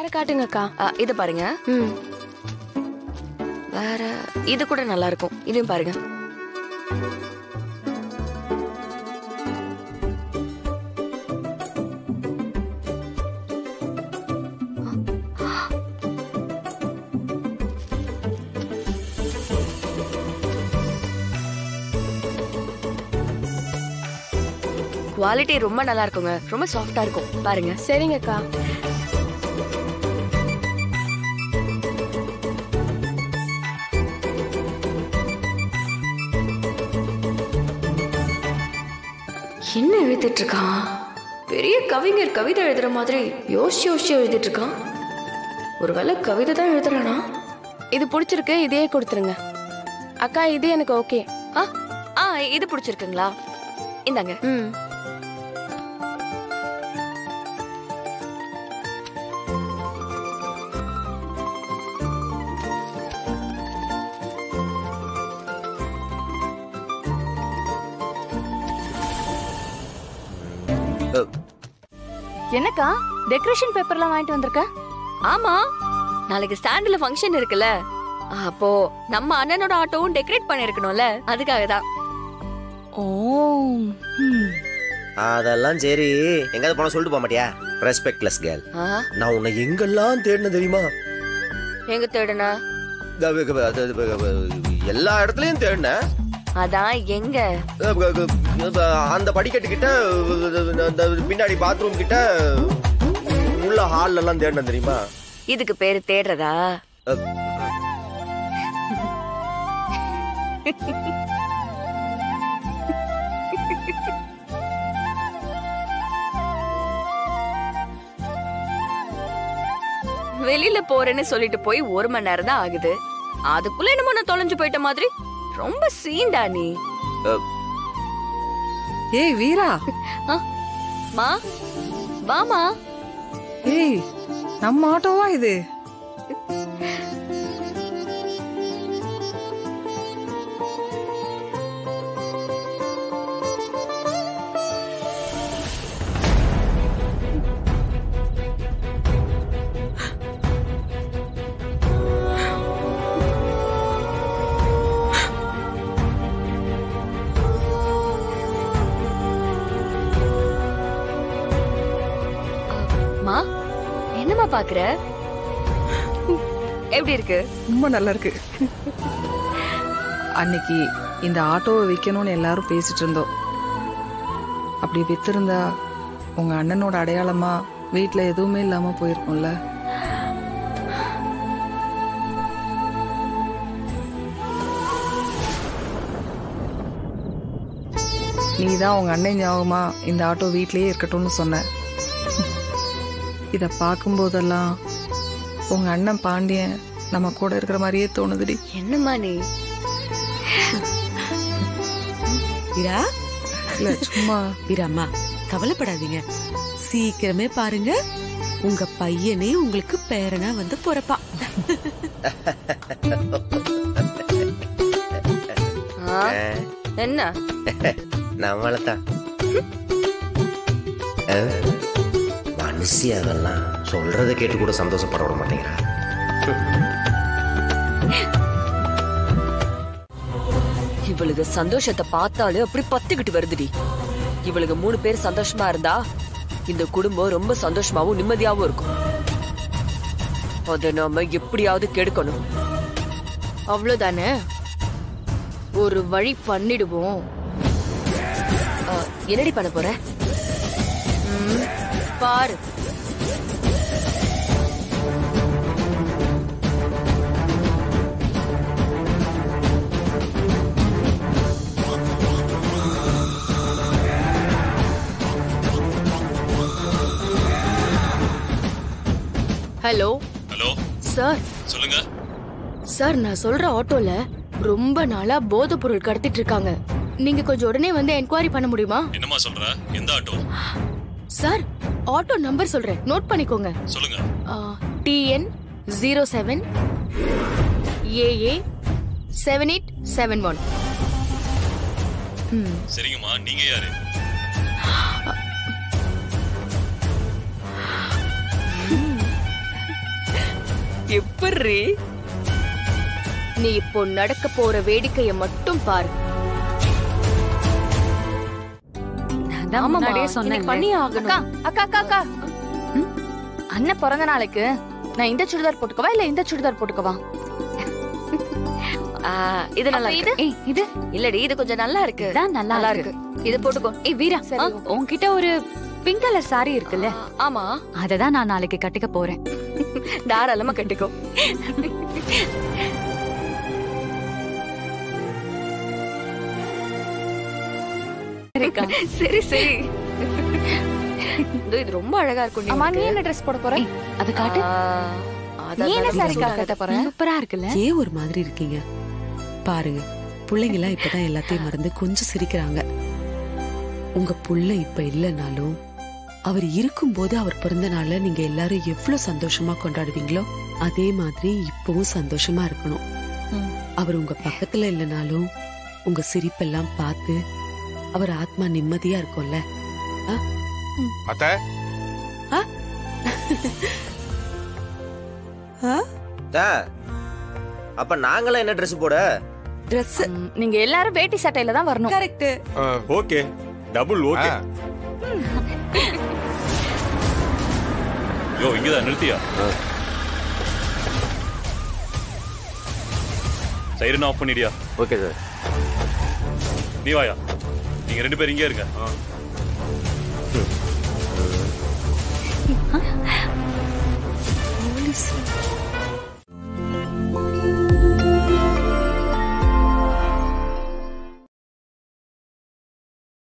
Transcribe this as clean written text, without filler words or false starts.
வேற காட்டுங்கக்கா. இது பாருங்க. வேற இது கூட நல்லா இருக்கும். இதையும் பாருங்க. குவாலிட்டி ரொம்ப நல்லா இருக்குங்க. ரொம்ப சாஃப்டா இருக்கும். பாருங்க. சரிங்கக்கா. என்ன எழுதிட்டு இருக்கான்? பெரிய கவிஞர் கவிதை எழுதுற மாதிரி யோசிச்சு எழுதிட்டு இருக்கான். ஒருவேளை கவிதை தான் எழுதுறானா? இது பிடிச்சிருக்கு, இதே கொடுத்துருங்க. அக்கா இது எனக்கு ஓகே. இது பிடிச்சிருக்குங்களா? இந்தாங்க. என்னக்கா டெக்கரேஷன் பேப்பர்லாம் வாங்கிட்டு வந்திருக்க? ஆமா, நாளைக்கு ஸ்டாண்ட்ல ஃபங்க்ஷன் இருக்குல்ல, அப்போ நம்ம அண்ணனோட ஆட்டோவும் டெக்கரேட் பண்ணிருக்கணும்ல, அதுக்காக தான். ஓ, அதெல்லாம் சரி. எங்காவது போன சொல்லிட்டு போக மாட்டியா? ரெஸ்பெக்ட்லெஸ் கேர்ள். நான் உன்னை எங்கெல்லாம் தேடின தெரியுமா? எங்க தேடுன? எல்லா இடத்துலயும் தேடினேன். அதான் எங்க? அந்த படிக்கட்டு கிட்ட, பின்னாடி பாத்ரூம் கிட்ட, உள்ள ஹால்ல எல்லாம் தேடின தெரியுமா? இதுக்கு பேரு தேடுறதா? வெளியில போறேன்னு சொல்லிட்டு போய் 1 மணி நேரம் தான் ஆகுது. அதுக்குள்ள என்னமோ நான் தொலைஞ்சு போயிட்ட மாதிரி. ரொம்ப சீண்டா நீ. ஏய் வீரா. மா வாமா. ஏய் நம்ம ஆட்டோவா இது? என்னமா பாக்குற? எப்படி இருக்கு? ரொம்ப நல்லா இருக்கு. அன்னைக்கு இந்த ஆட்டோவை விற்கணும்னு எல்லாரும் பேசிட்டு இருந்தோம். அப்படி வித்திருந்தா உங்க அண்ணனோட அடையாளமா வீட்டுல எதுவுமே இல்லாம போயிருக்கும்ல. நீதான் உங்க அண்ணன் ஞாபகமா இந்த ஆட்டோ வீட்லயே இருக்கட்டும்னு சொன்ன. இத பார்க்கும் போதெல்லாம் உங்க அண்ணன் பாண்டியன் நம்ம கூட இருக்கிற மாதிரியே தோணுதுடி. என்னம்மா நீ? வீரா, இல்ல சும்மா. வீராம்மா கவலைப்படாதீங்க, சீக்கிரமே பாருங்க உங்க பையனே உங்களுக்கு பேரனா வந்து பொறப்பா. என்ன நம்மளதான் மனுஷி அதெல்லாம் சொல்றதை கேட்டு கூட சந்தோஷப்பட விட மாட்டேங்கிறா. இவளுக்கு சந்தோஷத்தை பார்த்தாலே அப்படி பத்திக்கிட்டு வருதுடி. இவளுக்கு 3 பேர் சந்தோஷமா இருந்தா இந்த குடும்பம் ரொம்ப சந்தோஷமாவும் நிம்மதியாவும் இருக்கும். அத நாம எப்படியாவது கெடுக்கணும். அவ்வளவுதானே, ஒரு வழி பண்ணிடுவோம். என்னடி பண்ண போற? பாரு. ஹலோ. Hello sir. சொல்லுங்க சார், நான் சொல்ற ஆட்டோல ரொம்ப நாளா போதைப் பொருள் கடத்திட்டு இருக்காங்க. நீங்க கொஞ்சம் உடனே வந்து என்கொயரி பண்ண முடியுமா? என்னமா சொல்ற? எந்த ஆட்டோ? சார், ஆட்டோ நம்பர் சொல்றேன், நோட் பண்ணிக்கோங்க. சொல்லுங்க. TN 07 AA 7871. சரிங்கம்மா, நீங்க யாரு? எப்படி? நீ இப்போ நடக்க போற வேடிக்கைய மட்டும் பாரு. முன்னாடியே சொன்னேன் பண்ணி ஆகணும். அக்கா அக்கா அக்கா அண்ணன் பிறந்த நாளைக்கு நான் இந்த சுடிதார் போட்டுக்கவா இல்ல இந்த சுடிதார் போட்டுக்கவா? இது நல்லா இது இது இல்லடி, இது கொஞ்சம் நல்லா இருக்கு. நல்லா இருக்கு. இது போட்டுக்கோ. வீரா, உன்கிட்ட ஒரு பிங்க் கலர் சாரி இருக்குல்ல? ஆமா, அததான் நான் நாளைக்கு கட்டிக்க போறேன். தாராளமா கட்டிக்கோ. சரி சரி. இது ரொம்ப அழகா இருக்கும். அம்மா, நீ என்ன ட்ரெஸ் போட போற? அது காட்டு. நீ என்ன சாரி கட்ட போற? சூப்பரா இருக்குல்ல? ஏன் ஒரு மாதிரி இருக்கீங்க பாருங்க. பிள்ளைங்க எல்லாம் இப்பதான் எல்லாத்தையும் மறந்து கொஞ்சம் சிரிக்கிறாங்க. உங்க புள்ள இப்ப இல்லைனாலும் அவர் இருக்கும்போது அவர் பிறந்த நாள நீங்க எல்லாரும் எவ்வளவு சந்தோஷமா கொண்டாடுவீங்களோ அதே மாதிரி இப்பவும் சந்தோஷமா இருக்கணும். அவர் உங்க பக்கத்துல இல்லைனாலும் உங்க சிரிப்பெல்லாம் பார்த்து அவர் ஆத்மா நிம்மதியா இருக்கும்ல. அப்ப நாங்களாம் என்ன ட்ரெஸ் போட? Dress நீங்க எல்லாரும் வேட்டி சட்டையில தான் வரணும். கரெக்ட். Okay, double okay. யோ, இங்கதான் நிறுத்தியா? சைரன் ஆஃப் பண்ணிடியா? Okay sir. நீ வாயா, நீங்க 2 பேரும் இங்கே இருங்க. போலீஸ்